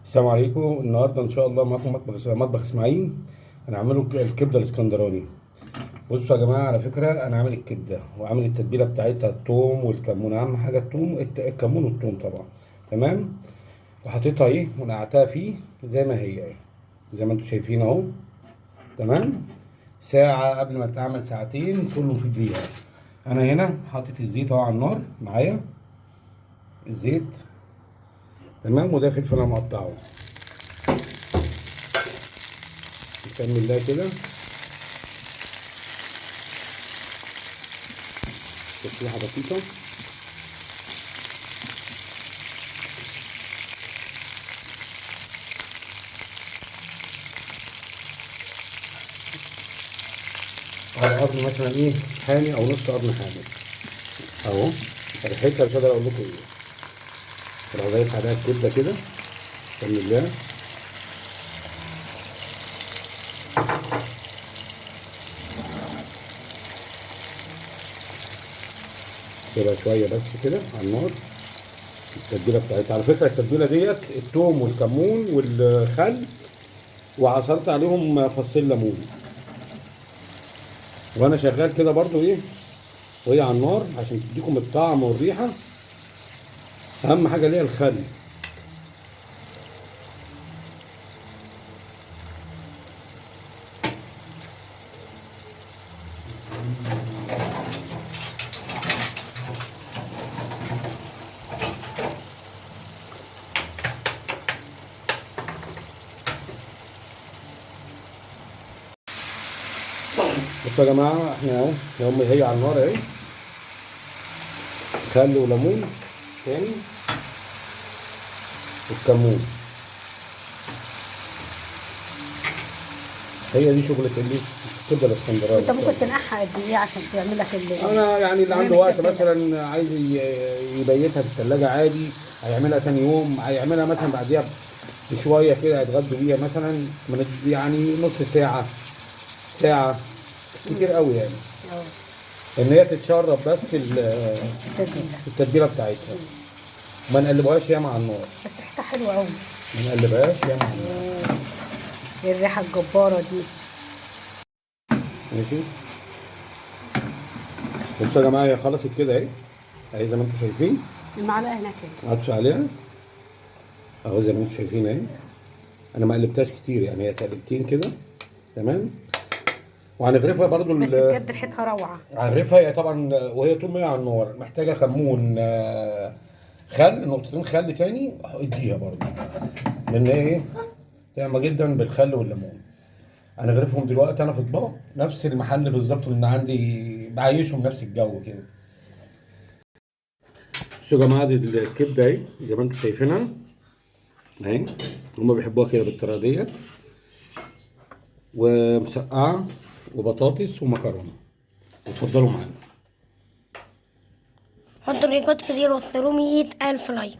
السلام عليكم. النهارده ان شاء الله معاكم مطبخ اسماعيل. هنعمله الكبده الاسكندراني. بصوا يا جماعه، على فكره انا عامل الكبده وعامل التتبيله بتاعتها، الثوم والكمون. اهم حاجه الثوم، الكمون والثوم طبعا. تمام. وحطيتها ايه ونقعتها فيه زي ما هي ايه، زي ما انتم شايفين اهو. تمام. ساعه قبل ما تتعمل، ساعتين، كله في دقيقه. انا هنا حاطط الزيت اهو على النار معايا، الزيت. تمام. وده فلفل انا مقطعه. نكمل ده كده تشويحه بسيطه. على قرن مثلا ايه حامي او نص قرن حامي اهو. ريحتها مش قادر اقول لكم ايه. راح ضايف عليها الكبده كده بسم الله. سيبها شويه بس كده على النار. التتبيله بتاعتها، على فكره التتبيله ديت الثوم والكمون والخل، وعصرت عليهم فصين ليمون. وانا شغال كده برضو ايه، وهي على النار عشان تديكم الطعم والريحه. اهم حاجه ليها الخل. بصوا يا جماعه، احنا اهو هي على النار اهي. خل وليمون تاني والكمون. هي دي شغلة الكبده الاسكندراني. انت ممكن تنقعها قد ايه عشان تعمل لك انا يعني اللي عنده وقت مثلا عايز يبيتها في الثلاجه عادي، هيعملها تاني يوم، هيعملها مثلا بعديها بشويه كده، هيتغدوا بيها مثلا يعني نص ساعه، ساعه كتير قوي يعني. ان هي تتشرب بس التتبيله بتاعتها. ما نقلبهاش ياما على النار. بس ريحتها حلوه قوي. ما نقلبهاش ياما على النار. ايه الريحه الجباره دي؟ ماشي. بصوا يا جماعه، هي خلصت كده اهي. اهي زي ما انتم شايفين. المعلقه هنا كده. هطفي عليها اهو زي ما انتم شايفين اهي. انا ما قلبتهاش كتير يعني، هي تقلبتين كده. تمام. وهنغرفها برضو بس بجد ريحتها روعه. هنغرفها هي طبعا، وهي طول ما هي على النار محتاجه كمون، خل، نقطتين خل تاني اديها برضو، لان هي ايه طعمه جدا بالخل والليمون. هنغرفهم دلوقتي انا في اطباق نفس المحل بالظبط اللي عندي، بعيشهم نفس الجو كده. بصوا يا جماعه، دي الكبده اهي زي ما انتم شايفينها اهي. هما بيحبوها كده بالطريقه ديت، ومسقعه وبطاطس ومكرونه. اتفضلوا معانا. حطوا لايكات كتير، وصلوا 100,000 لايك.